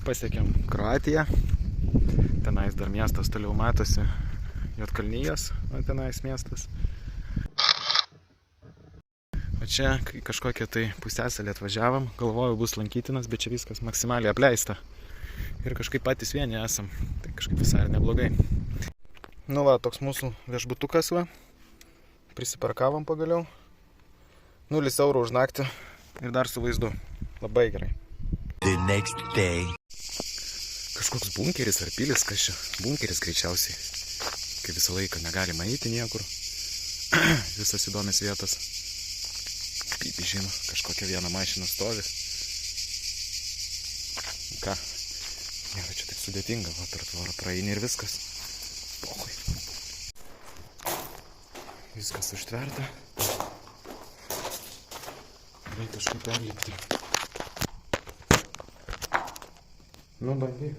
Pasiekėm Kroatiją. Tenais dar miestas toliau matosi. Juodkalnijos, o tenais miestas. O čia kažkokią tai pusiasalį atvažiavam. Galvojau bus lankytinas, bet čia viskas maksimaliai apleista. Ir kažkaip patys vieni esam. Tai kažkaip visai ir neblogai. Nu va, toks mūsų viešbutukas va. Prisiparkavom pagaliau. 0 eurų už naktį. Ir dar su vaizdu. Labai gerai. The next day. Kažkoks bunkeris ar pilis, kas čia? Bunkeris greičiausiai. Kai visą laiką negalima eiti niekur. Visas įdomias vietas. Pipi žino, kažkokia viena mašina stovi. Ką? Nėra čia taip sudėtinga, va per tvorą praeini ir viskas. Pohui. Viskas užtverta. Reikia kažkaip perlipti. Nu, bandyk.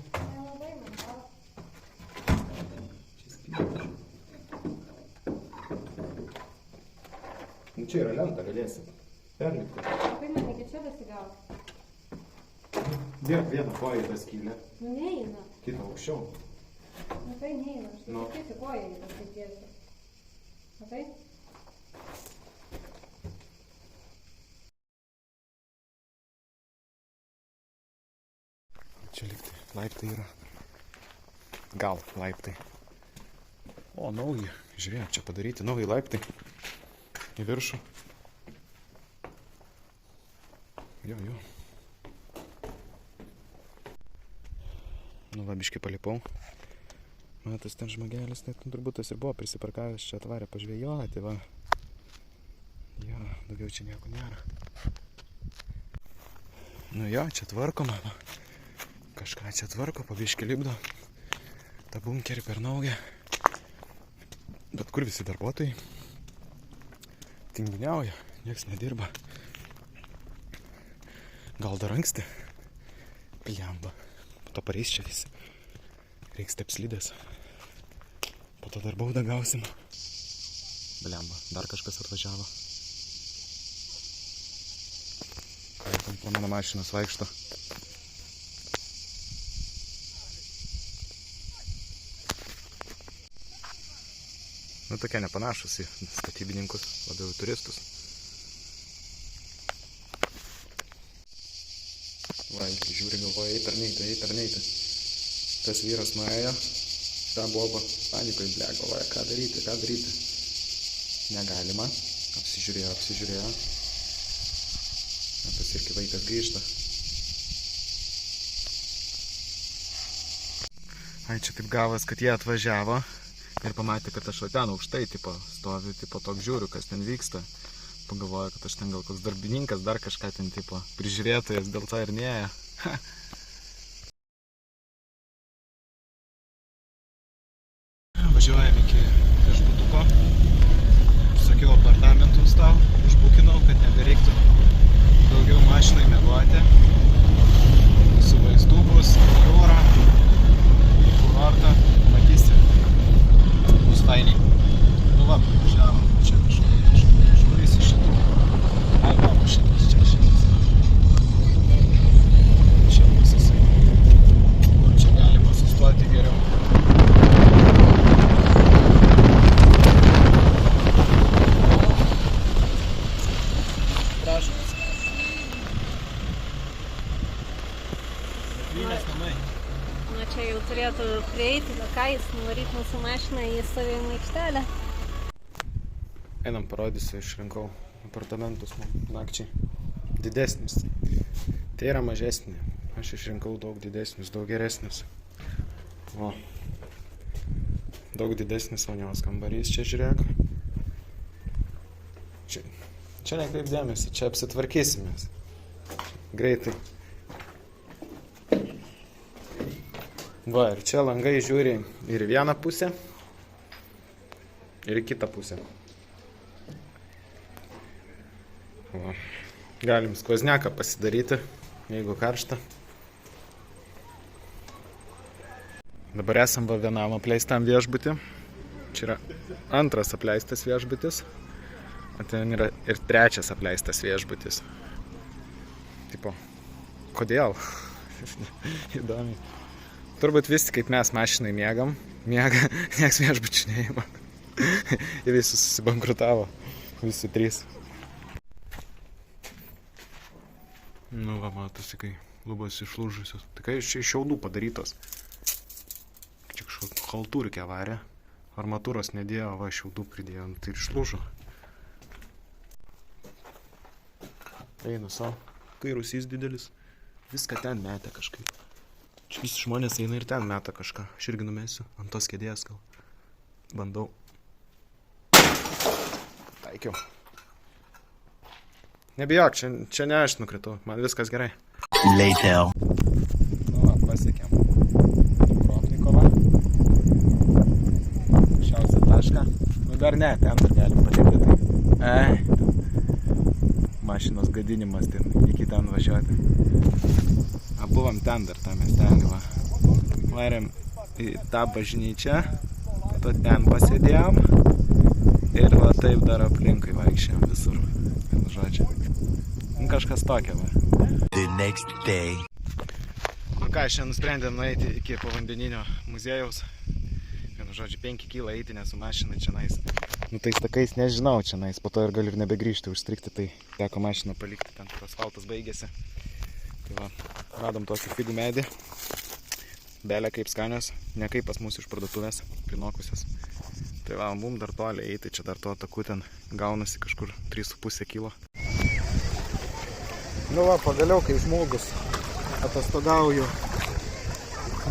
Nu, čia yra lenta, galėsi perlipti. Kaip man iki čia dasigauti? Dėk vieną koją į tą skylę. Nu, neina. Kitą aukščiau. Nu, tai neina. Aš tai Nu. tikėsi koją į tą skylę. Matai? Čia liktai laiptai yra. Gal laiptai. O, nauji. Žiūrėk, čia padaryti nauji laiptai. Į viršų. Jo. Nu, va, biškį palipau. Matas ten žmogelis, tai turbūt tas ir buvo prisiparkavęs, čia atvarė pažvėjoti, va. Jo, daugiau čia nieko nėra. Nu jo, čia tvarkoma, va. Kažką čia tvarko, pabiškį lipdo. Ta bunkerį per naują. Bet kur visi darbuotojai? Tinginiauja, nieks nedirba. Gal dar anksti? Pljamba. Po to pareis čia visi. Reiks taip slidės. Po to dar baudą gausim. Blemba, dar kažkas atvažiavo. Ką ten pro mano mašinas vaikšto. Nu, tokie nepanašus į statybininkus, labiau į turistus. Va, žiūri, galvoja, ei per neitą. Tas vyras nuėjo, ta boba panikoj, ble, galvoja, ką daryti. Negalima. Apsižiūrėjo. Tas irgi vaikas grįžta. Ai, čia taip gavas, kad jie atvažiavo. Ir pamatė, kad aš ten aukštai stoviu, toks žiūriu, kas ten vyksta. Pagalvoju, kad aš ten gal koks darbininkas, dar kažką ten prižiūrėtojas, dėl to ir neėjo. Važiuojam iki viešbutuko. Sakiau apartamentus tau, užbukinau, kad nebereiktų daugiau mašinai miegoti. Su vaizdu bus jūra, kurortą, matysi. Fainiai. Nu va, važiavom. Čia kažkuris iš šitų. Ai, va, šitas čia. Čia bus jisai. Čia galima sustoti geriau. Gražus. Nakvynės namai. Na, čia jau turėtų prieiti, bet ką jis nuvaryti mūsų mašiną į stovėjimo aikštelę. Einam, parodysiu, išrinkau apartamentus nakčiai. Didesnis. Tai yra mažesnė. Aš išrinkau daug didesnis, daug geresnis. O. Daug didesnis vonios kambarys, čia žiūrėk. Čia nekreip dėmesį, čia apsitvarkysimės. Greitai. Va, ir čia langai žiūri ir į vieną pusę, ir į kitą pusę. Va. Galim skvozniaką pasidaryti, jeigu karšta. Dabar esam va vienam apleistam viešbutį. Čia yra antras apleistas viešbutis, o ten yra ir trečias apleistas viešbutis. Tipo, kodėl? Įdomiai. Turbūt visi kaip mes mašinai miega, nieks viešbučių neima. Ir visi susibankrutavo, visi trys. Nu va, matosi, kai lubos išlūžusios. Tai kai iš šiaudų padarytos. Čia kažkokia halturkė varė. Armatūros nedėjo, va, šiaudų pridėjo, tai ir išlūžo. Einu savo. Kairusys didelis. Viską ten metė kažkaip. Čia visi žmonės eina ir ten meta kažką. Aš irgi numesiu. Ant tos kėdės gal. Bandau. Taikiau. Nebijok, čia ne aš nukritau. Man viskas gerai. Later. Nu va, pasiekėm. Dubrovnikovą. Aukščiausią tašką. Nu dar ne, ten dar galim patekti. Tai. Mašinos gadinimas ten, iki ten važiuoti. Buvom ten dar tą miestelį, va. Varėm į tą bažnyčią, po to ten pasėdėjom ir va taip dar aplinkui vaikščiam visur. Vienu žodžiu. Kažkas tokio, va. The next day. Nu ką, šiandien nusprendėm nueiti iki povandeninio muziejaus. Vienu žodžiu, 5 kyla eiti, nesu mašinai čionais. Nu tais takais nežinau čionais, po to ir gali ir nebegrįžti, užstrikti, tai teko mašiną palikti ten, kur asfaltas baigėsi. Tai va, radom tokį figų medį. Belė kaip skanios, ne kaip pas mūsų iš parduotuvės, prinokusios. Tai va, mum dar toli eiti, čia dar tuo taku ten gaunasi kažkur 3,5 kilo. Nu va, pagaliau, kai žmogus atostogauju,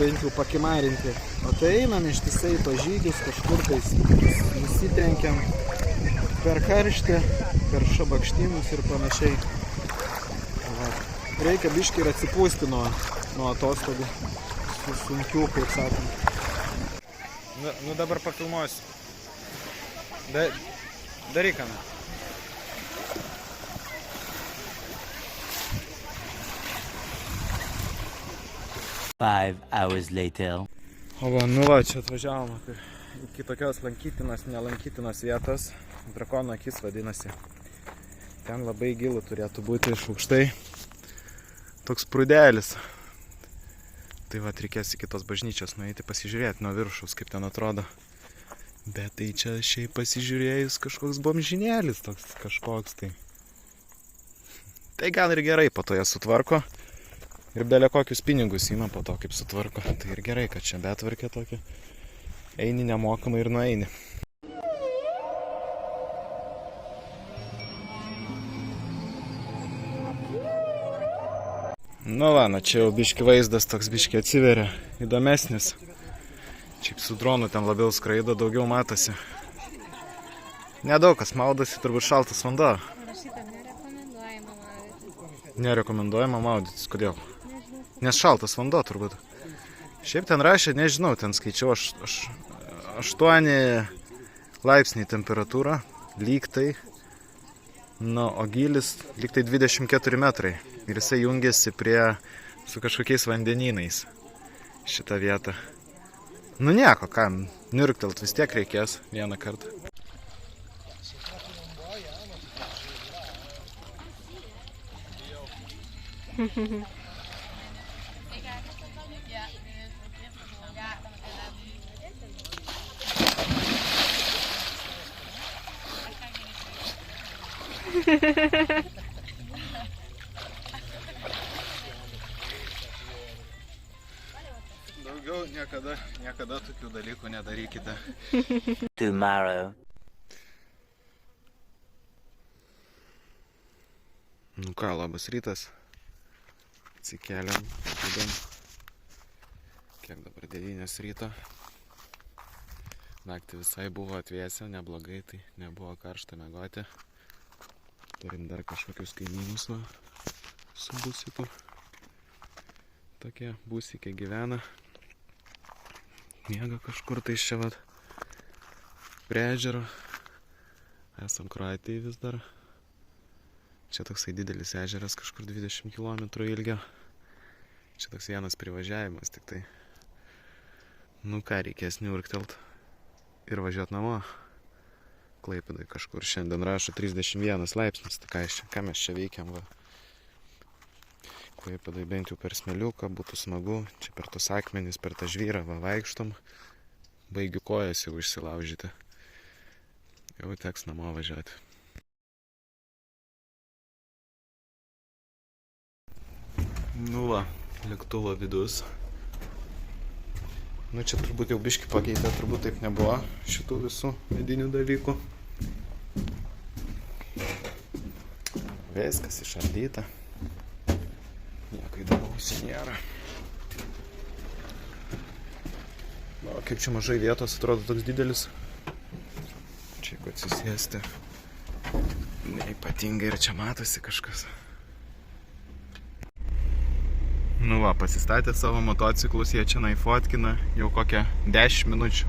bent jau pakimarinti. O tai einam ištisai to žygius, kažkur tais nusitrenkiam per karštį, per šabakštynus ir panašiai. Va. Reikia biškį ir atsipūsti nuo atostogų. Sunkių, kaip sakant. Nu dabar pafilmuosiu. Darykame. Five hours later. O va, nu va, čia atvažiavom iki tokios lankytinos, nelankytinos vietos. Drakono akis vadinasi. Ten labai gilu turėtų būti iš aukštai. Toks prūdelis. Tai va, reikės iki tos bažnyčios nueiti pasižiūrėti nuo viršaus, kaip ten atrodo. Bet tai čia šiaip pasižiūrėjus kažkoks bomžinėlis toks kažkoks tai. Tai gal ir gerai, po to jie sutvarko. Ir belė kokius pinigus ima po to, kaip sutvarko. Tai ir gerai, kad čia betvarkė tokia. Eini nemokamai ir nueini. Nu va, čia jau biški vaizdas toks biški atsiveria. Įdomesnis. Šiaip su dronu ten labiau skraido, daugiau matosi. Nedaug kas maudosi, turbūt šaltas vanduo. Parašyta nerekomenduojama maudytis. Nerekomenduojama maudytis, kodėl? Nes šaltas vanduo turbūt. Šiaip ten rašė, nežinau, ten skaičiau 8 laipsniai temperatūra, lyg tai. Nu, o gylis lyg tai 24 metrai. Ir jisai jungiasi su kažkokiais vandenynais šitą vietą. Nu nieko, kam, niurktelt vis tiek reikės vieną kartą. Daugiau niekada tokių dalykų nedarykite. Tomorrow. Nu ką, labas rytas. Atsikeliam, judam. Kiek dabar 9 ryto. Naktį visai buvo atvėsę, neblogai, tai nebuvo karšta miegoti. Turim dar kažkokius kaimynus va, su busiku. Tokie busikiai gyvena. Miega kažkur tai čia vat prie ežero. Esam Kroatijai vis dar. Čia toksai didelis ežeras, kažkur 20 km ilgio. Čia toks vienas privažiavimas tik tai. Nu ką, reikės niurktelt ir važiuot namo. Klaipėdai kažkur šiandien rašo 31 laipsnis. Tai ką mes čia veikiam, va. Klaipėdai bent jau per smėliuką, būtų smagu. Čia per tos akmenys, per tą žvyrą va vaikštom. Baigiu kojas jau išsilaužyti. Jau teks namo važiuoti. Nu va, lėktuvo vidus. Nu čia turbūt jau biškį pakeitė, turbūt taip nebuvo šitų visų medinių dalykų. Viskas išardyta. Nieko įdomaus nėra. O kaip čia mažai vietos, atrodo toks didelis. Čia jeigu atsisėsti, neypatingai ir čia matosi kažkas. Nu va, pasistatė savo motociklus, jie čia fotkina jau kokią 10 minučių.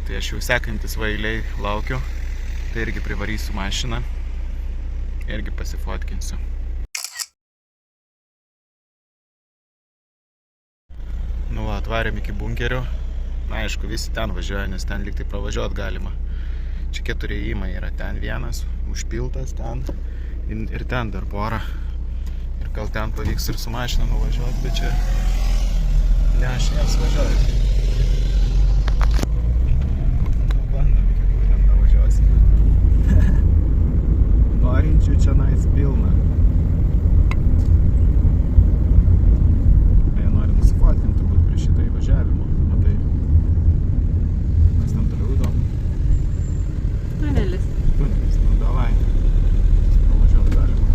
Tai aš jau sekantis va eiliai laukiu. Tai irgi privarysiu mašiną. Irgi pasifotkinsiu. Nu va, atvarėm iki bunkerio. Na, aišku, visi ten važiuoja, nes ten lyg tai pravažiuot galima. Čia 4 įėjimai yra. Ten vienas, užpiltas ten ir ten dar porą. Ir gal ten pavyks ir su mašina nuvažiuoti, bet čia ne aš jas važiuoju. Bandom, iki kur ten nuvažiuosim. Norinčių čia nais pilna. Jie nori nusifotkinti turbūt prie šitą įvažiavimo. Matai. Mes ten toliau įdom. Tunelis. Tunelis, nu davai. Pavažiuot galima.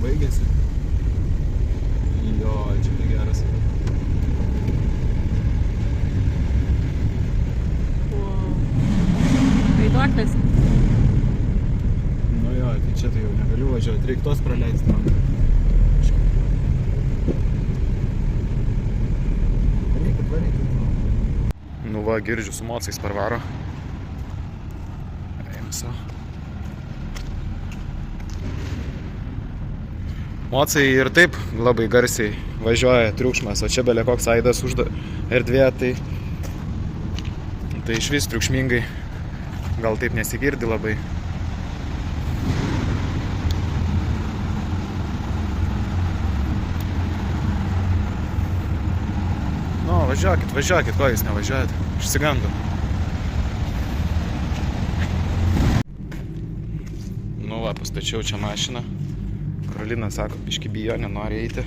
Baigėsi. Jo, čia tai geras. Vaiduoklis. Nu jo, tai čia tai jau negaliu važiuoti, reikia tos praleisti man. Varykit. Nu va, girdžiu su mocais parvaro. Eim savo. Mocai ir taip labai garsiai važiuoja triukšmas, o čia belė koks aidas erdvė, tai išvis triukšmingai, gal taip nesigirdi labai. Nu, važiuokit, ko jūs nevažiuojat, išsigandu. Nu va, pastačiau čia mašiną. Karolina sako, biški bijo, nenori eiti.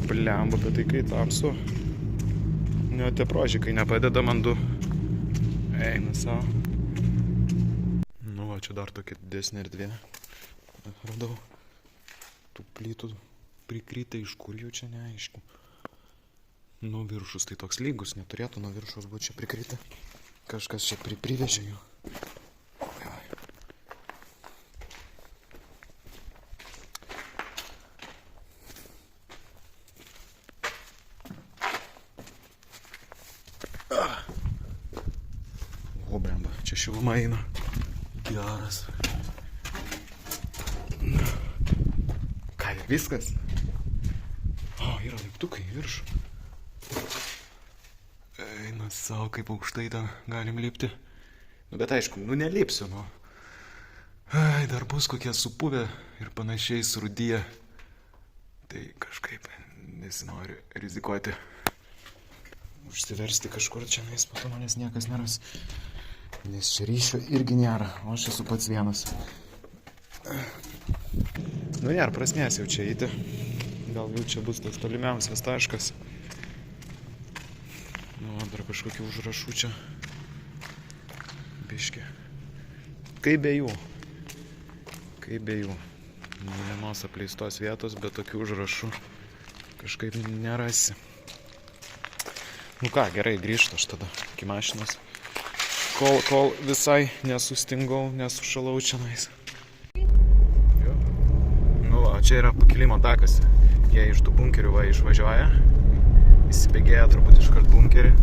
Blemba, bet tai kai tamsu. Nu, tie prožikai nepadeda man du. Eina savo. Nu, va, čia dar tokia didesnė erdvė. Radau. Tų plytų prikryta, iš kur jų čia neaišku. Nu, viršus tai toks lygus, neturėtų nuo viršus būti čia prikryta. Kažkas čia privežė jų. O, blemba, čia šiluma eina. Geras. Ką, ir viskas? O, yra laiptukai į viršų. Eina savo, kaip aukštai ten galim lipti. Nu, bet aišku, nu nelipsiu, nu. Ai, dar bus kokie supuvę ir panašiai surūdyje. Tai kažkaip nesinori rizikuoti. Užsiversti kažkur čia, nes po to manęs niekas neras. Nes čia ryšio irgi nėra, o aš esu pats vienas. Nu nėra prasmės jau čia eiti. Galbūt čia bus tas tolimiausias taškas. Nu, dar kažkokių užrašų čia. Biški. Kaip be jų. Kaip be jų. Vienos apleistos vietos, bet tokių užrašų kažkaip nerasi. Nu ką, gerai, grįžtu aš tada iki mašinos. Kol visai nesustingau, nesušalau čionais. Nu va, čia yra pakilimo takas. Jie iš tų bunkerių va išvažiuoja. Įsibėgėja turbūt iškart bunkerį.